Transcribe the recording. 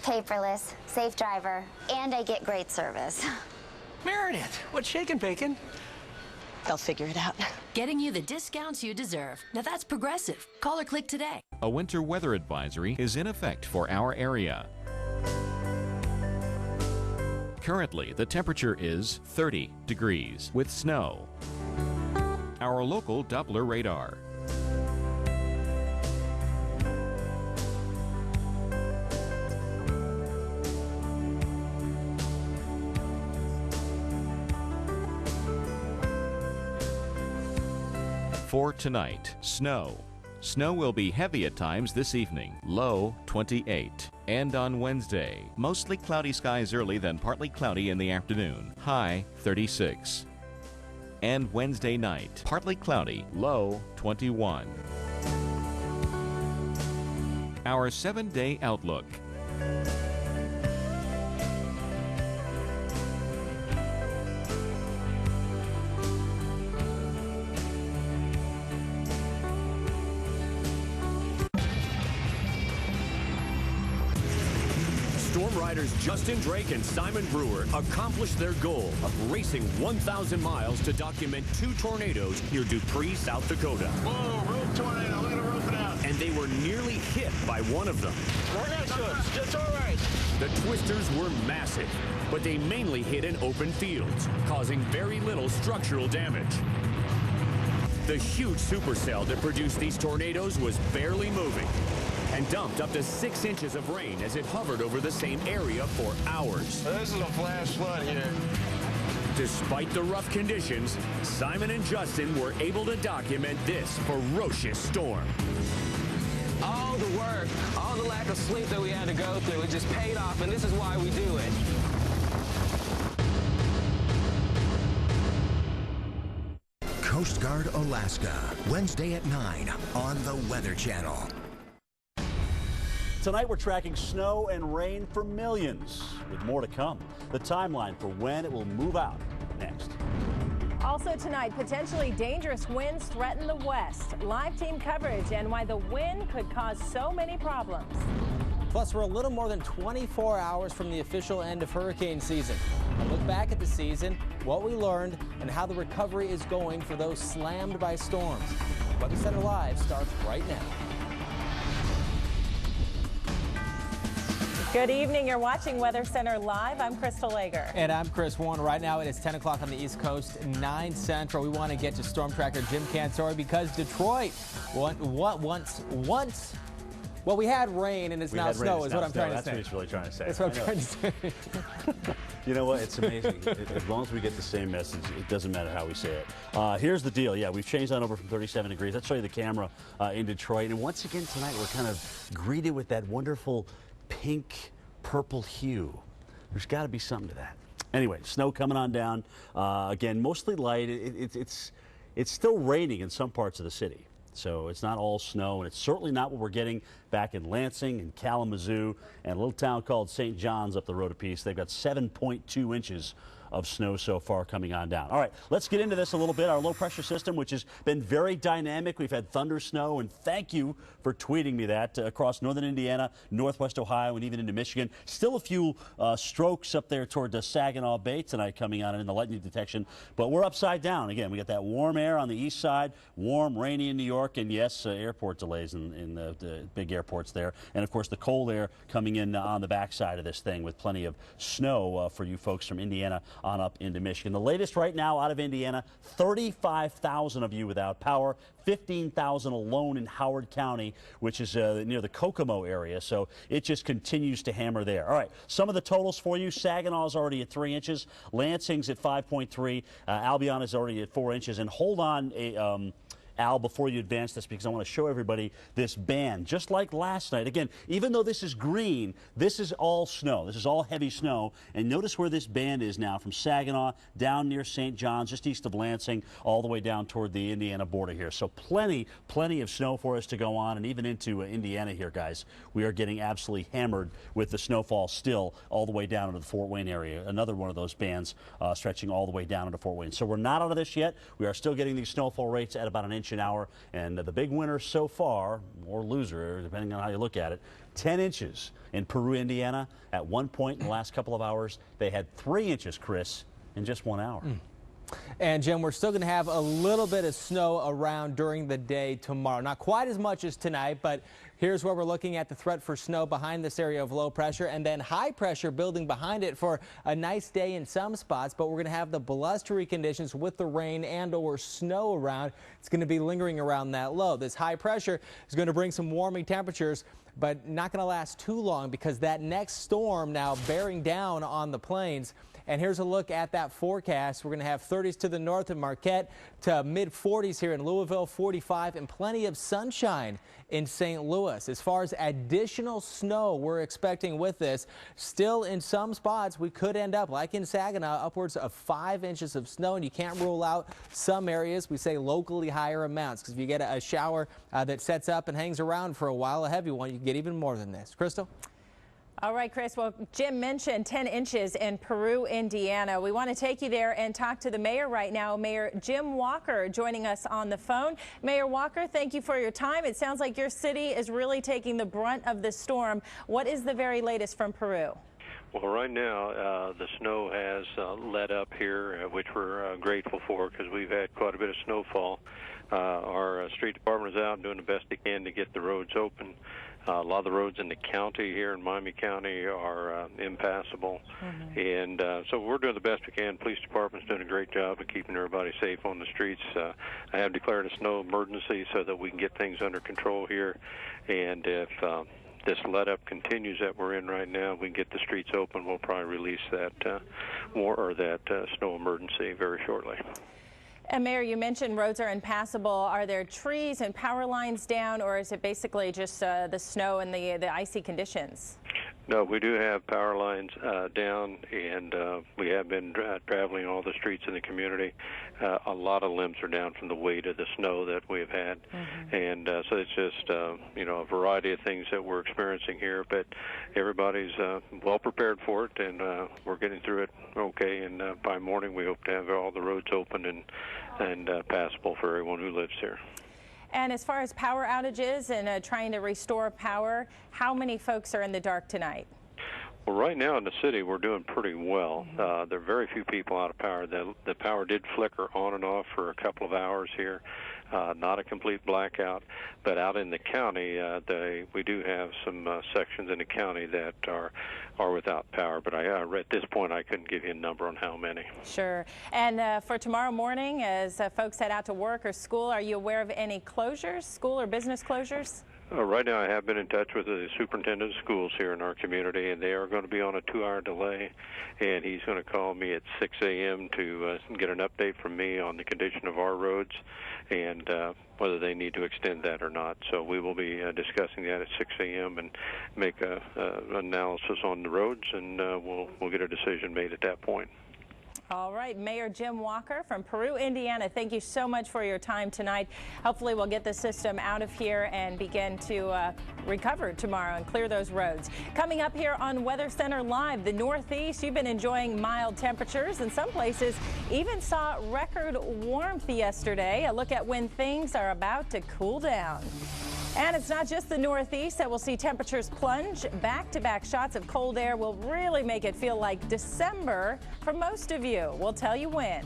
paperless, safe driver, and I get great service. Meredith, what's shaking, bacon? They'll figure it out. Getting you the discounts you deserve. Now that's Progressive. Call or click today. A winter weather advisory is in effect for our area. Currently, the temperature is 30 degrees with snow. Our local Doppler radar. For tonight, snow. Snow will be heavy at times this evening, low 28. And on Wednesday, mostly cloudy skies early, then partly cloudy in the afternoon, high 36. And Wednesday night, partly cloudy, low 21. Our 7-day outlook. Storm riders Justin Drake and Simon Brewer accomplished their goal of racing 1,000 miles to document 2 tornadoes near Dupree, South Dakota. Whoa, road tornado, look at it roping out. And they were nearly hit by one of them. Right next to us, that's all right. The twisters were massive, but they mainly hit in open fields, causing very little structural damage. The huge supercell that produced these tornadoes was barely moving and dumped up to 6 inches of rain as it hovered over the same area for hours. This is a flash flood here. Despite the rough conditions, Simon and Justin were able to document this ferocious storm. All the work, all the lack of sleep that we had to go through, it just paid off, and this is why we do it. Coast Guard Alaska, Wednesday at 9 on the Weather Channel. Tonight we're tracking snow and rain for millions, with more to come. The timeline for when it will move out next. Also tonight, potentially dangerous winds threaten the west. Live team coverage and why the wind could cause so many problems. Plus, we're a little more than 24 hours from the official end of hurricane season. A look back at the season, what we learned, and how the recovery is going for those slammed by storms. Weather Center Live starts right now. Good evening. You're watching Weather Center Live. I'm Crystal Lager. And I'm Chris Warren. Right now it is 10 o'clock on the East Coast, 9 Central. We want to get to Storm Tracker Jim Cantori because Detroit well, we had rain and it's now snow is what I'm trying to say. That's what he's really trying to say. That's what I'm trying to say. You know what? It's amazing. As long as we get the same message, it doesn't matter how we say it. Here's the deal. Yeah, we've changed that over from 37 degrees. Let's show you the camera in Detroit. And once again tonight, we're kind of greeted with that wonderful pink, purple hue. There's got to be something to that. Anyway, snow coming on down. Again, mostly light. It's still raining in some parts of the city. So it's not all snow, and it's certainly not what we're getting back in Lansing and Kalamazoo and a little town called St. John's up the road a piece. They've got 7.2 inches of snow so far coming on down. All right, let's get into this a little bit. Our low pressure system, which has been very dynamic. We've had thunder snow, and thank you for tweeting me that across northern Indiana, northwest Ohio, and even into Michigan. Still a few strokes up there toward the Saginaw Bay tonight coming on in the lightning detection, but we're upside down. Again, we got that warm air on the east side, warm, rainy in New York, and yes, airport delays in the big airports there. And of course, the cold air coming in on the backside of this thing with plenty of snow for you folks from Indiana on up into Michigan. The latest right now out of Indiana, 35,000 of you without power, 15,000 alone in Howard County, which is near the Kokomo area. So it just continues to hammer there. All right, some of the totals for you. Saginaw's already at 3 inches. Lansing's at 5.3. Albion is already at 4 inches. And hold on, Al, before you advance this, because I want to show everybody this band. Just like last night, again, even though this is green, this is all snow. This is all heavy snow. And notice where this band is now, from Saginaw down near St. John's, just east of Lansing, all the way down toward the Indiana border here. So plenty of snow for us to go on, and even into Indiana here, guys. We are getting absolutely hammered with the snowfall still all the way down into the Fort Wayne area. Another one of those bands stretching all the way down into Fort Wayne. So we're not out of this yet. We are still getting these snowfall rates at about 1 inch an hour, and the big winner so far, or loser, depending on how you look at it, 10 inches in Peru, Indiana. At one point in the last couple of hours, they had 3 inches, Chris, in just 1 hour. And Jim, we're still going to have a little bit of snow around during the day tomorrow. Not quite as much as tonight, but here's where we're looking at the threat for snow behind this area of low pressure and then high pressure building behind it for a nice day in some spots. But we're going to have the blustery conditions with the rain and or snow around. It's going to be lingering around that low. This high pressure is going to bring some warming temperatures, but not going to last too long because that next storm now bearing down on the plains. And here's a look at that forecast. We're going to have 30s to the north of Marquette to mid 40s here in Louisville, 45, and plenty of sunshine in St. Louis. As far as additional snow we're expecting with this, still in some spots we could end up, like in Saginaw, upwards of 5 inches of snow, and you can't rule out some areas, we say locally higher amounts, because if you get a shower that sets up and hangs around for a while, a heavy one, you can get even more than this. Crystal? All right, Chris. Well, Jim mentioned 10 inches in Peru, Indiana. We want to take you there and talk to the mayor right now, Mayor Jim Walker, joining us on the phone. Mayor Walker, thank you for your time. It sounds like your city is really taking the brunt of the storm. What is the very latest from Peru? Well, right now, the snow has let up here, which we're grateful for because we've had quite a bit of snowfall. Our street department is out and doing the best they can to get the roads open. A lot of the roads in the county here in Miami County are impassable. And so we're doing the best we can. Police department's doing a great job of keeping everybody safe on the streets. I have declared a snow emergency so that we can get things under control here. And if this let-up continues that we're in right now, we can get the streets open, we'll probably release that snow emergency very shortly. And Mayor, you mentioned roads are impassable. Are there trees and power lines down, or is it basically just the snow and the icy conditions? No, we do have power lines down, and we have been traveling all the streets in the community. A lot of limbs are down from the weight of the snow that we've had, and so it's just a variety of things that we're experiencing here. But everybody's well prepared for it, and we're getting through it okay. And by morning, we hope to have all the roads open and passable for everyone who lives here. And as far as power outages and trying to restore power, how many folks are in the dark tonight? Well, right now in the city, we're doing pretty well. There are very few people out of power. The power did flicker on and off for a couple of hours here. Not a complete blackout, but out in the county, we do have some sections in the county that are without power. But at this point, I couldn't give you a number on how many. Sure. And for tomorrow morning, as folks head out to work or school, are you aware of any closures, school or business closures? Right now, I have been in touch with the superintendent of schools here in our community, and they are going to be on a 2-hour delay, and he's going to call me at 6 a.m. to get an update from me on the condition of our roads and whether they need to extend that or not. So we will be discussing that at 6 a.m. and make an analysis on the roads, and we'll get a decision made at that point. All right, Mayor Jim Walker from Peru, Indiana, thank you so much for your time tonight. Hopefully we'll get the system out of here and begin to recover tomorrow and clear those roads. Coming up here on Weather Center Live, the Northeast, you've been enjoying mild temperatures, and some places even saw record warmth yesterday. A look at when things are about to cool down. And it's not just the Northeast that will see temperatures plunge. Back-to-back shots of cold air will really make it feel like December for most of you. We'll tell you when.